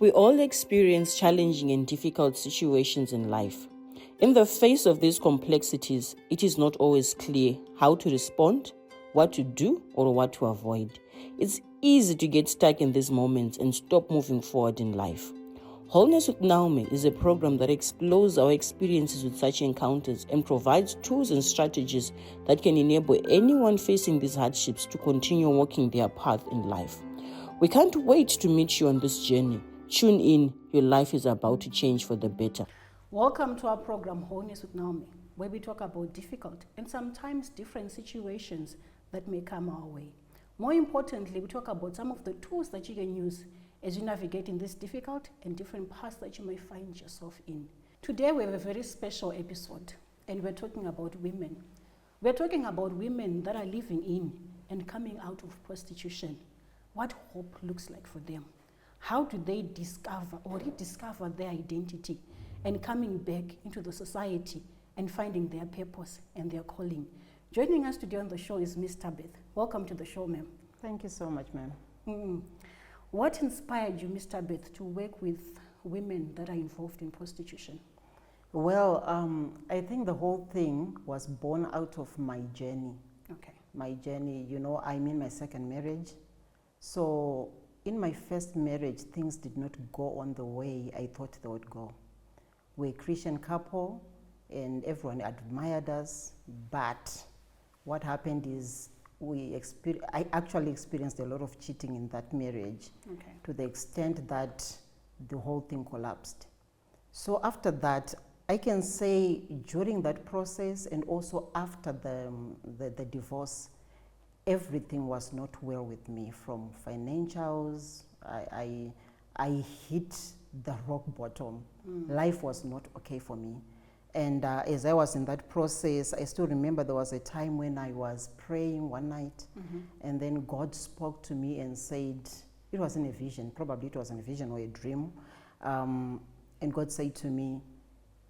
We all experience challenging and difficult situations in life. In the face of these complexities, it is not always clear how to respond, what to do, or what to avoid. It's easy to get stuck in these moments and stop moving forward in life. Wholeness with Naomi is a program that explores our experiences with such encounters and provides tools and strategies that can enable anyone facing these hardships to continue walking their path in life. We can't wait to meet you on this journey. Tune in, your life is about to change for the better. Welcome to our program, Wholeness with Naomi, where we talk about difficult and sometimes different situations that may come our way. More importantly, we talk about some of the tools that you can use as you navigate in this difficult and different paths that you may find yourself in. Today we have a very special episode, and we're talking about women. We're talking about women that are living in and coming out of prostitution. What hope looks like for them. How do they discover or rediscover their identity and coming back into the society and finding their purpose and their calling? Joining us today on the show is Miss Tabeth. Welcome to the show, ma'am. Thank you so much, ma'am. What inspired you, Miss Tabeth, to work with women that are involved in prostitution? Well, I think the whole thing was born out of my journey. Okay. My journey, I'm in my second marriage. So in my first marriage, things did not go on the way I thought they would go. We're a Christian couple and everyone admired us, but what happened is I actually experienced a lot of cheating in that marriage, Okay. to the extent that the whole thing collapsed. So after that, I can say during that process and also after the divorce, everything was not well with me. From financials, I hit the rock bottom. Life was not okay for me. And as I was in that process, I still remember there was a time when I was praying one night, and then God spoke to me and said, it wasn't a vision, probably it wasn't a vision or a dream, and God said to me,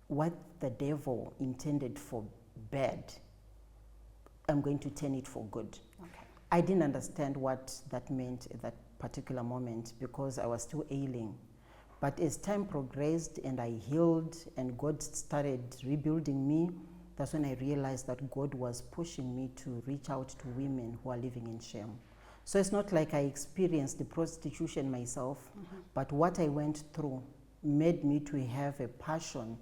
what the devil intended for bad, I'm going to turn it for good. Okay. I didn't understand what that meant at that particular moment because I was still ailing. But as time progressed and I healed and God started rebuilding me, that's when I realized that God was pushing me to reach out to women who are living in shame. So it's not like I experienced the prostitution myself, but what I went through made me to have a passion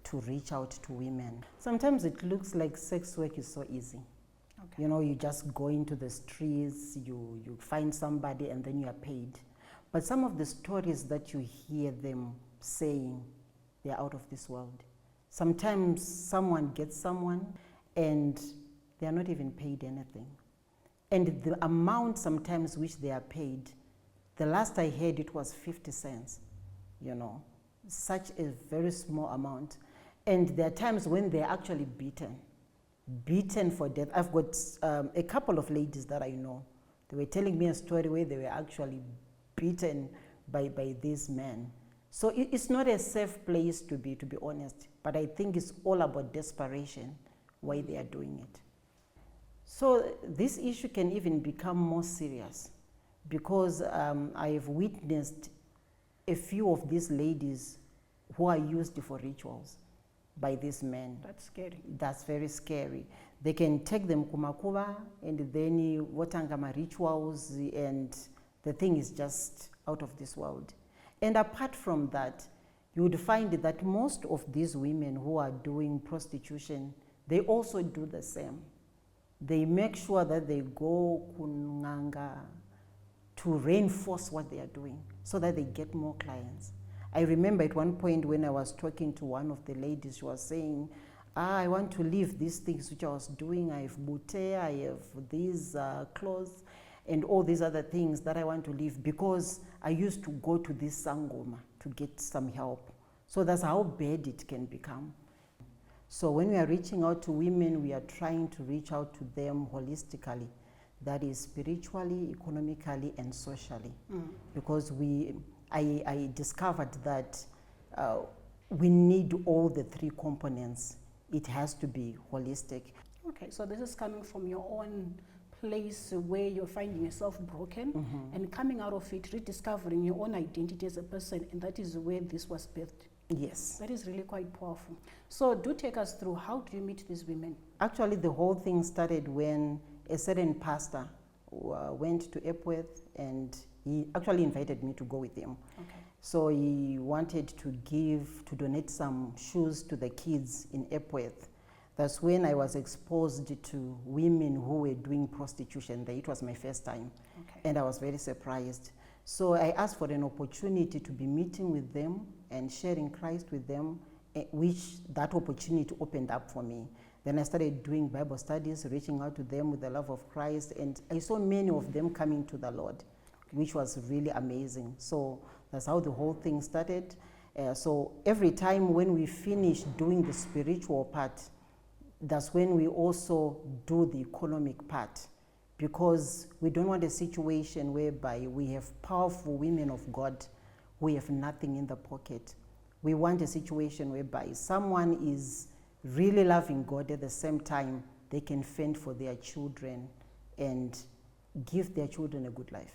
to reach out to women. Sometimes it looks like sex work is so easy. Okay. You just go into the streets, you find somebody and then you are paid. But some of the stories that you hear them saying, they're out of this world. Sometimes someone gets someone and they're not even paid anything. And the amount sometimes which they are paid, the last I heard it was 50 cents, such a very small amount. And there are times when they're actually beaten for death. I've got a couple of ladies that I know. They were telling me a story where they were actually beaten by these men. So it's not a safe place to be honest. But I think it's all about desperation why they are doing it. So this issue can even become more serious because I have witnessed a few of these ladies who are used for rituals by these men. That's scary. That's very scary. They can take them kumakuba and then watangama rituals, and the thing is just out of this world. And apart from that, you would find that most of these women who are doing prostitution, they also do the same. They make sure that they go kunanga to reinforce what they are doing so that they get more clients. I remember at one point when I was talking to one of the ladies, she was saying, I want to leave these things which I was doing. I have bute, I have these clothes and all these other things that I want to leave because I used to go to this sangoma to get some help. So that's how bad it can become. So when we are reaching out to women, we are trying to reach out to them holistically. That is spiritually, economically, and socially. Because I discovered that we need all the three components. It has to be holistic. Okay, so this is coming from your own place where you're finding yourself broken and coming out of it, rediscovering your own identity as a person, and that is where this was birthed. Yes. That is really quite powerful. So do take us through, how do you meet these women? Actually, the whole thing started when a certain pastor went to Epworth, and he actually invited me to go with him. Okay. So he wanted to donate some shoes to the kids in Epworth. That's when I was exposed to women who were doing prostitution there. It was my first time, Okay. and I was very surprised. So I asked for an opportunity to be meeting with them and sharing Christ with them, which that opportunity opened up for me. Then I started doing Bible studies, reaching out to them with the love of Christ, and I saw many of them coming to the Lord, which was really amazing. So that's how the whole thing started. So every time when we finish doing the spiritual part, that's when we also do the economic part, because we don't want a situation whereby we have powerful women of God who have nothing in the pocket. We want a situation whereby someone is really loving God, at the same time they can fend for their children and give their children a good life.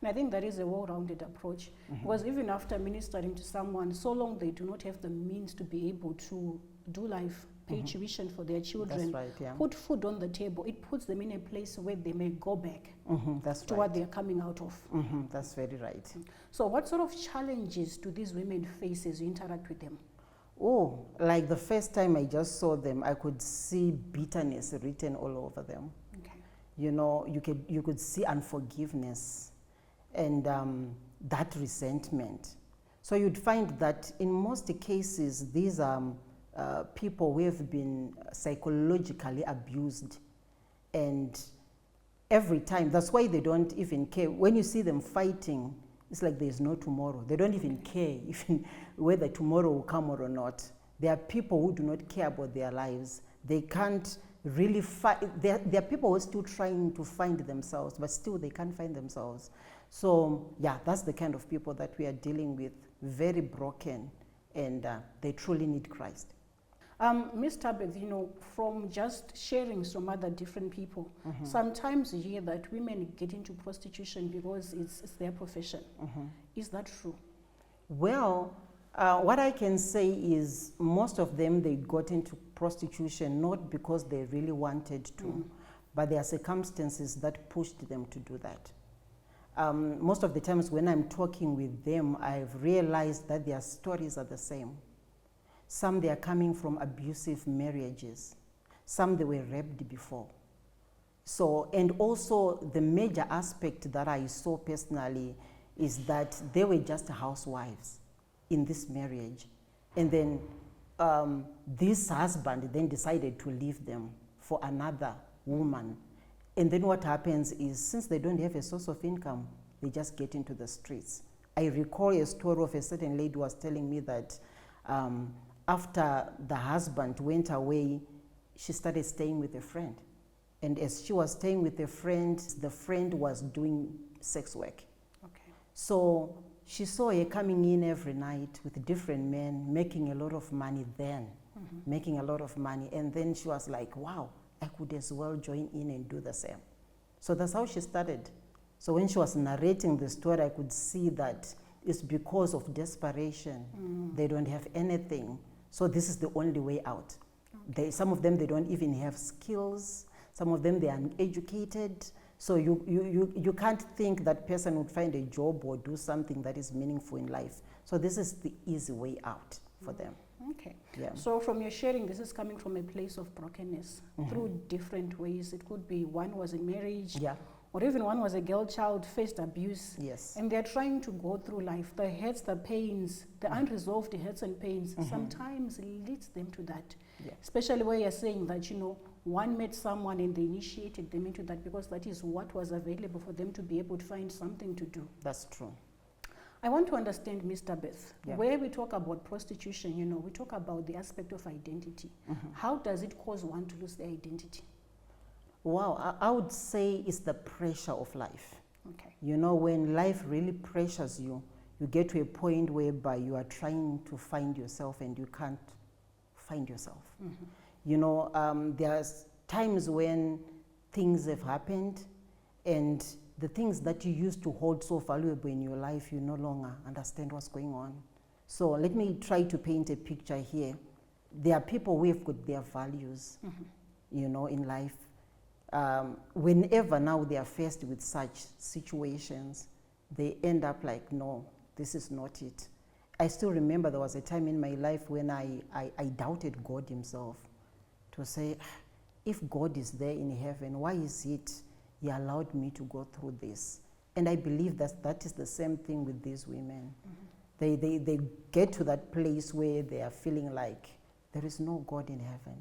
And I think that is a well-rounded approach, because even after ministering to someone, so long they do not have the means to be able to do life, pay tuition for their children, That's right, yeah. put food on the table, it puts them in a place where they may go back That's to right. what they're coming out of. That's very right. So what sort of challenges do these women face as you interact with them? Oh, like the first time I just saw them, I could see bitterness written all over them. Okay. You know, you could see unforgiveness and that resentment. So you'd find that in most cases, these are people who have been psychologically abused, and every time, that's why they don't even care. When you see them fighting, it's like there's no tomorrow. They don't even care even whether tomorrow will come or not. There are people who do not care about their lives. They can't really fight. There are people who are still trying to find themselves, but still they can't find themselves. So yeah, that's the kind of people that we are dealing with, very broken, and they truly need Christ. Ms. Tabeth, you know, from just sharing some other different people, sometimes you hear that women get into prostitution because it's their profession. Is that true? Well, what I can say is most of them, they got into prostitution not because they really wanted to, but there are circumstances that pushed them to do that. Most of the times when I'm talking with them, I've realized that their stories are the same. Some, they are coming from abusive marriages. Some, they were raped before. So, and also the major aspect that I saw personally is that they were just housewives in this marriage. And then this husband then decided to leave them for another woman. And then what happens is, since they don't have a source of income, they just get into the streets. I recall a story of a certain lady who was telling me that after the husband went away, she started staying with a friend. And as she was staying with a friend, the friend was doing sex work. Okay. So she saw her coming in every night with different men, making a lot of money then, making a lot of money. And then she was like, wow, I could as well join in and do the same. So that's how she started. So when she was narrating the story, I could see that it's because of desperation. They don't have anything. So this is the only way out. Some of them, they don't even have skills. Some of them, they are uneducated. So you can't think that person would find a job or do something that is meaningful in life. So this is the easy way out for them. Okay. Yeah. So from your sharing, this is coming from a place of brokenness through different ways. It could be one was in marriage, Yeah. or even one was a girl child, faced abuse. Yes. And they're trying to go through life. The hurts, the pains, the unresolved hurts and pains sometimes leads them to that. Yeah. Especially where you're saying that, you know, one met someone and they initiated them into that because that is what was available for them to be able to find something to do. That's true. I want to understand, Ms. Tabeth, Yeah. where we talk about prostitution, you know, we talk about the aspect of identity. How does it cause one to lose their identity? Wow, I would say it's the pressure of life. Okay. You know, when life really pressures you, you get to a point whereby you are trying to find yourself and you can't find yourself. You know, there's times when things have happened, and the things that you used to hold so valuable in your life, you no longer understand what's going on. So let me try to paint a picture here. There are people who have got their values, you know, in life. Whenever now they are faced with such situations, they end up like, no, this is not it. I still remember there was a time in my life when I doubted God himself, to say, if God is there in heaven, why is it he allowed me to go through this? And I believe that is the same thing with these women. They get to that place where they are feeling like there is no God in heaven.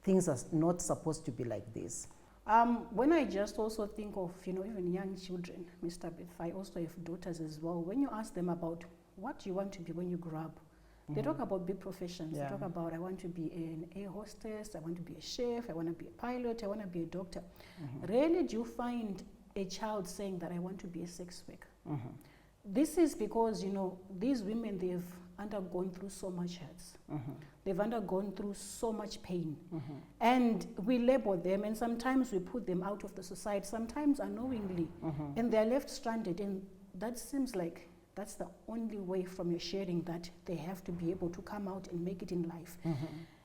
Things are not supposed to be like this. When I just also think of, you know, even young children, Mr. Beth, I also have daughters as well. When you ask them about what you want to be when you grow up, they talk about big professions. Yeah. They talk about, I want to be an air hostess, I want to be a chef, I want to be a pilot, I want to be a doctor. Rarely do you find a child saying that I want to be a sex worker. This is because, you know, these women, they've undergone through so much hurt. They've undergone through so much pain. And we label them, and sometimes we put them out of the society, sometimes unknowingly, and they're left stranded. And that seems like that's the only way from your sharing that they have to be able to come out and make it in life.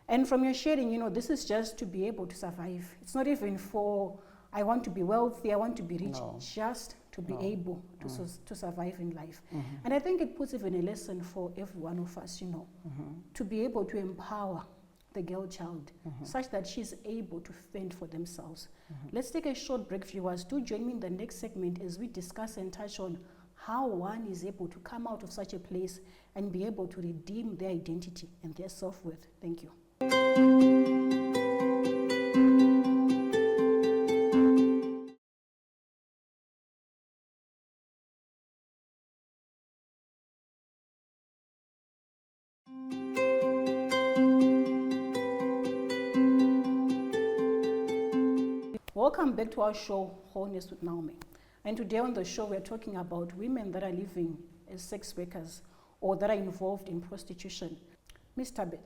And from your sharing, you know, this is just to be able to survive. It's not even for, I want to be wealthy, I want to be rich, No. just to be able to survive in life. And I think it puts even a lesson for every one of us, you know, to be able to empower the girl child such that she's able to fend for themselves. Let's take a short break, viewers. Do join me in the next segment as we discuss and touch on how one is able to come out of such a place and be able to redeem their identity and their self-worth. Thank you. Welcome back to our show, Wholeness with Naomi. And today on the show, we're talking about women that are living as sex workers or that are involved in prostitution. Miss Tabith,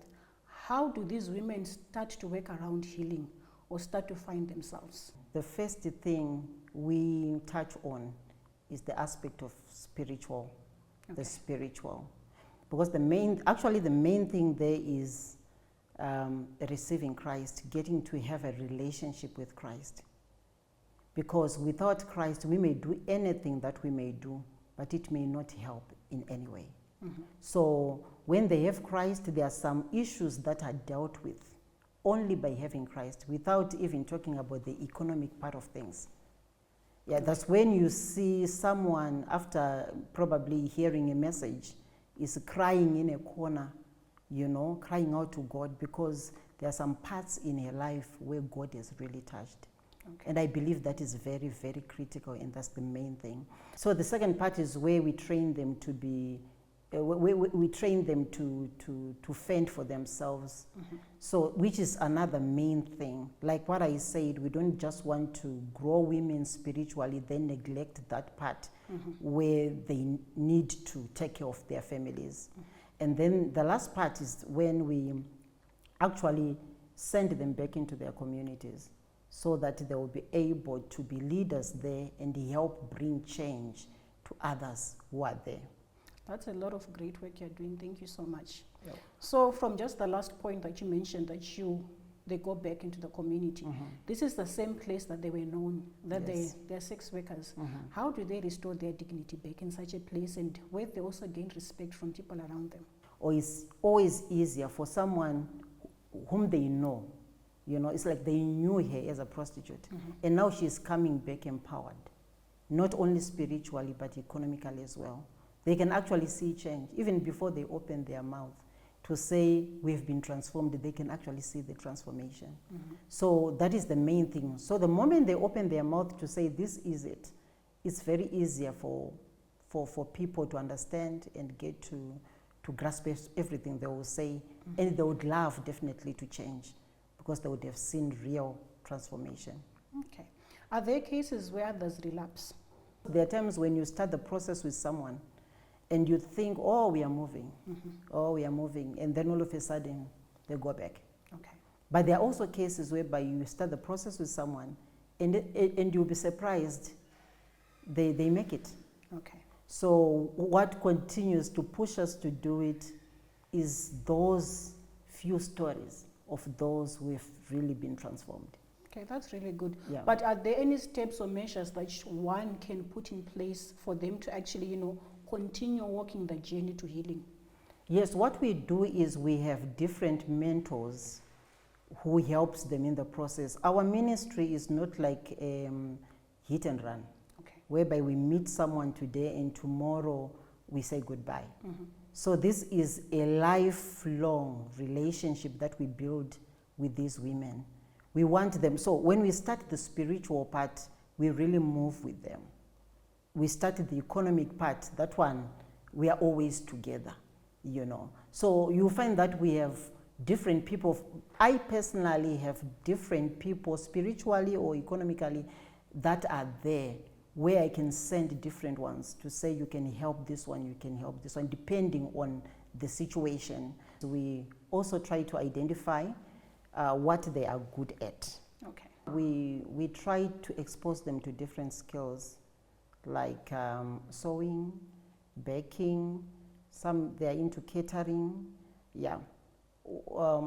how do these women start to work around healing or start to find themselves? The first thing we touch on is the aspect of spiritual, the spiritual. Because the main thing there is receiving Christ, getting to have a relationship with Christ. Because without Christ, we may do anything that we may do, but it may not help in any way. So when they have Christ, there are some issues that are dealt with only by having Christ, without even talking about the economic part of things. Yeah, that's when you see someone, after probably hearing a message, is crying in a corner, you know, crying out to God, because there are some parts in her life where God has really touched. And I believe that is very, very critical, and that's the main thing. So the second part is where we train them to be, we train them to fend for themselves. So, which is another main thing. Like what I said, we don't just want to grow women spiritually, then neglect that part where they need to take care of their families. And then the last part is when we actually send them back into their communities, so that they will be able to be leaders there and help bring change to others who are there. That's a lot of great work you're doing. Thank you so much. Yep. So from just the last point that you mentioned, that they go back into the community. This is the same place that they were known, that they're sex workers. How do they restore their dignity back in such a place, and where they also gain respect from people around them? Or it's always easier for someone whom they know. You know, it's like they knew her as a prostitute, and now she's coming back empowered, not only spiritually, but economically as well. They can actually see change. Even before they open their mouth to say, we've been transformed, they can actually see the transformation. So that is the main thing. So the moment they open their mouth to say, this is it, it's very easier for people to understand and get to grasp everything they will say, and they would love definitely to change, because they would have seen real transformation. Okay. Are there cases where others relapse? There are times when you start the process with someone and you think, oh, we are moving, and then all of a sudden they go back. Okay. But there are also cases whereby you start the process with someone And you'll be surprised, they make it. Okay. So what continues to push us to do it is those few stories of those who have really been transformed. Okay, that's really good. Yeah. But are there any steps or measures that one can put in place for them to actually, continue walking the journey to healing? Yes, what we do is we have different mentors who helps them in the process. Our ministry is not like hit and run, Okay. whereby we meet someone today and tomorrow we say goodbye. Mm-hmm. So this is a lifelong relationship that we build with these women. We want them, so when we start the spiritual part, we really move with them. We started the economic part, that one, we are always together, So you find that we have different people. I personally have different people spiritually or economically that are there where I can send different ones to say you can help this one, you can help this one, depending on the situation. So we also try to identify what they are good at. Okay. We try to expose them to different skills like sewing, baking, some they're into catering, yeah.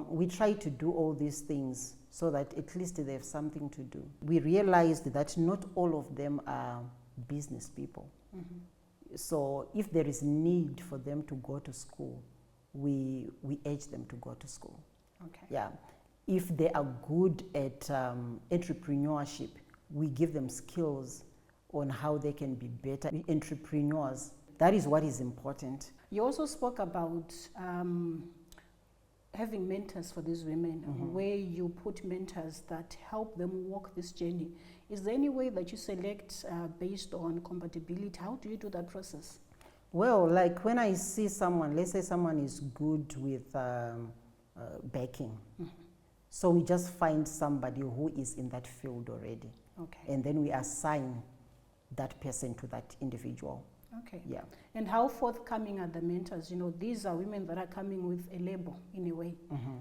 We try to do all these things so that at least they have something to do. We realized that not all of them are business people. Mm-hmm. So if there is need for them to go to school, we urge them to go to school. Okay. Yeah. If they are good at entrepreneurship, we give them skills on how they can be better entrepreneurs. That is what is important. You also spoke about having mentors for these women, Mm-hmm. where you put mentors that help them walk this journey. Is there any way that you select based on compatibility? How do you do that process? Well, like when I see someone, let's say someone is good with baking. Mm-hmm. So we just find somebody who is in that field already. Okay. And then we assign that person to that individual. Okay. Yeah. And how forthcoming are the mentors? These are women that are coming with a label in a way. Mm-hmm.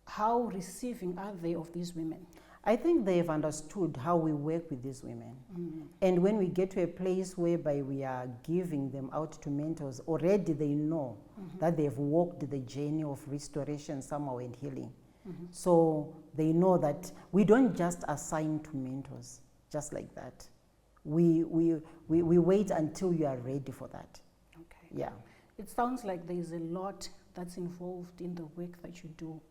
How receiving are they of these women? I think they've understood how we work with these women. Mm-hmm. And when we get to a place whereby we are giving them out to mentors, already they know that they've walked the journey of restoration somehow and healing. Mm-hmm. So they know that we don't just assign to mentors, just like that. We wait until you are ready for that. Okay. Yeah. It sounds like there is a lot that's involved in the work that you do,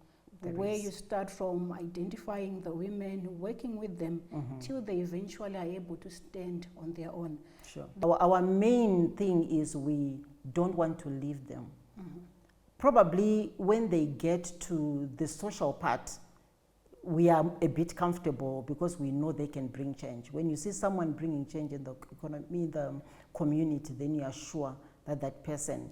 There where is. you start from identifying the women, working with them, till they eventually are able to stand on their own. Sure. Our main thing is we don't want to leave them. Probably when they get to the social part, we are a bit comfortable because we know they can bring change. When you see someone bringing change in the economy, the community, then you are sure that that person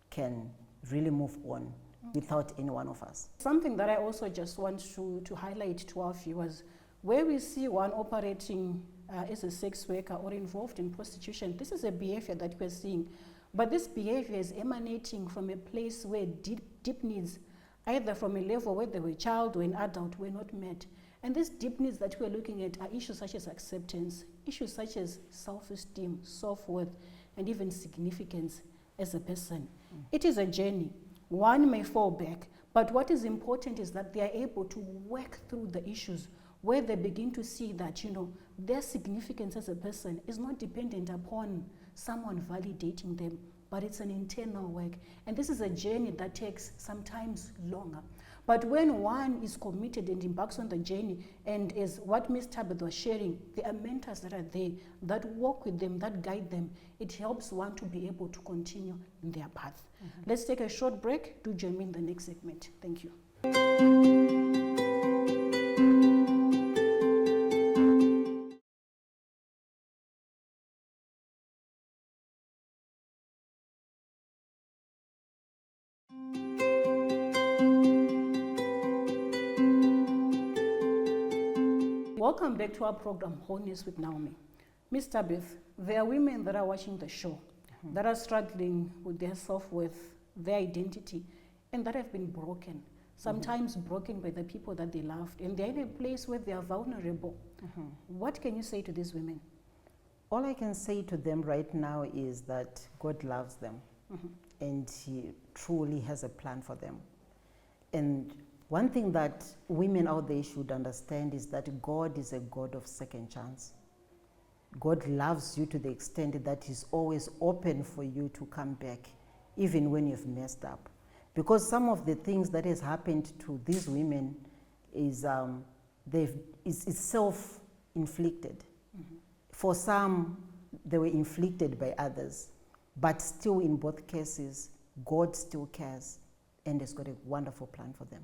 can really move on without any one of us. Something that I also just want to highlight to our viewers, where we see one operating as a sex worker or involved in prostitution, this is a behavior that we're seeing. But this behavior is emanating from a place where deep needs, either from a level where they were a child or an adult, were not met. And these deep needs that we're looking at are issues such as acceptance, issues such as self-esteem, self-worth, and even significance as a person. It is a journey. One may fall back, but what is important is that they are able to work through the issues where they begin to see that, their significance as a person is not dependent upon someone validating them, but it's an internal work. And this is a journey that takes sometimes longer. But when one is committed and embarks on the journey, and as what Ms. Tabitha was sharing, there are mentors that are there that walk with them, that guide them. It helps one to be able to continue in their path. Let's take a short break. Do join me in the next segment. Thank you. Welcome back to our program, Wholeness with Naomi. Ms. Tabitha, there are women that are watching the show that are struggling with their self-worth, their identity, and that have been broken. sometimes broken by the people that they loved, and they're in a place where they are vulnerable. What can you say to these women? All I can say to them right now is that God loves them and He truly has a plan for them. And one thing that women out there should understand is that God is a God of second chance. God loves you to the extent that He's always open for you to come back, even when you've messed up. Because some of the things that has happened to these women is is self-inflicted. For some, they were inflicted by others. But still, in both cases, God still cares and has got a wonderful plan for them.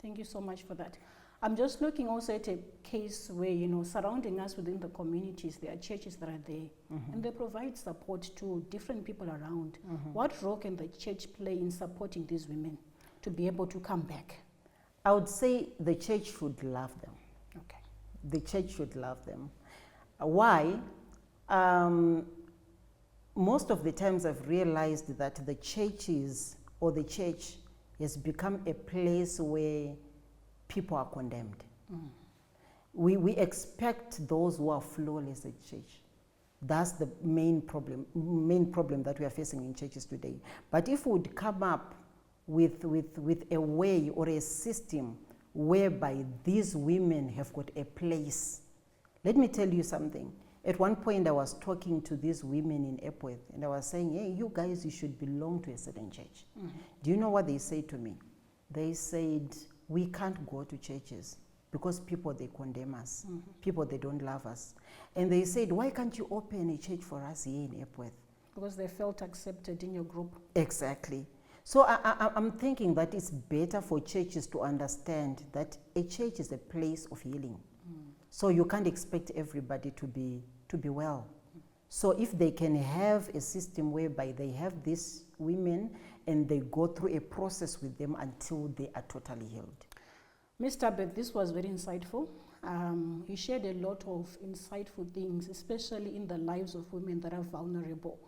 Thank you so much for that. I'm just looking also at a case where, surrounding us within the communities, there are churches that are there, and they provide support to different people around. What role can the church play in supporting these women to be able to come back? I would say the church should love them. Okay. The church should love them. Why? Most of the times I've realized that the church has become a place where people are condemned. We expect those who are flawless at church. That's the main problem that we are facing in churches today. But if we would come up with a way or a system whereby these women have got a place. Let me tell you something. At one point I was talking to these women in Epworth and I was saying, hey, you guys, you should belong to a certain church. Do you know what they said to me? They said, we can't go to churches because people, they condemn us. People, they don't love us. And they said, why can't you open a church for us here in Epworth? Because they felt accepted in your group. Exactly. So I'm thinking that it's better for churches to understand that a church is a place of healing. So you can't expect everybody to be well. So if they can have a system whereby they have these women and they go through a process with them until they are totally healed. Mr. Beth, this was very insightful. You shared a lot of insightful things, especially in the lives of women that are vulnerable,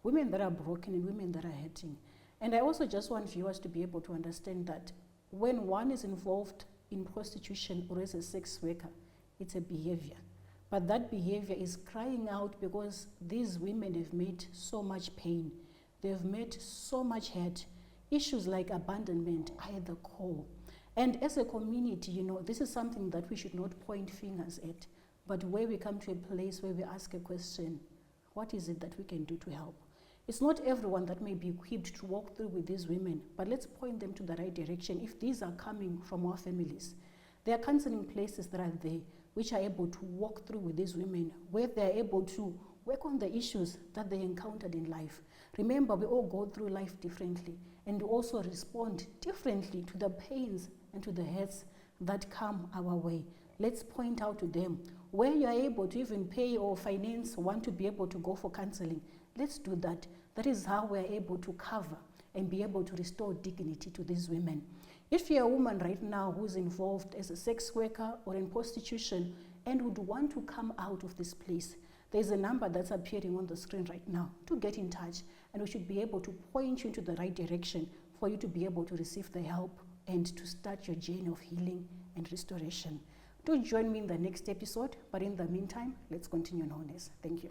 women that are broken and women that are hurting. And I also just want viewers to be able to understand that when one is involved in prostitution or as a sex worker, it's a behavior. But that behavior is crying out because these women have made so much pain. They've made so much hurt. Issues like abandonment are at the core. And as a community, this is something that we should not point fingers at, but where we come to a place where we ask a question, what is it that we can do to help? It's not everyone that may be equipped to walk through with these women, but let's point them to the right direction. If these are coming from our families, there are counseling places that are there which are able to walk through with these women, where they're able to work on the issues that they encountered in life. Remember, we all go through life differently, and we also respond differently to the pains and to the hurts that come our way. Let's point out to them where you are able to even pay or finance one to be able to go for counseling. Let's do that. That is how we are able to cover and be able to restore dignity to these women. If you're a woman right now who's involved as a sex worker or in prostitution and would want to come out of this place, there's a number that's appearing on the screen right now to get in touch, and we should be able to point you into the right direction for you to be able to receive the help and to start your journey of healing and restoration. Do join me in the next episode, but in the meantime, let's continue on Wholeness. Thank you.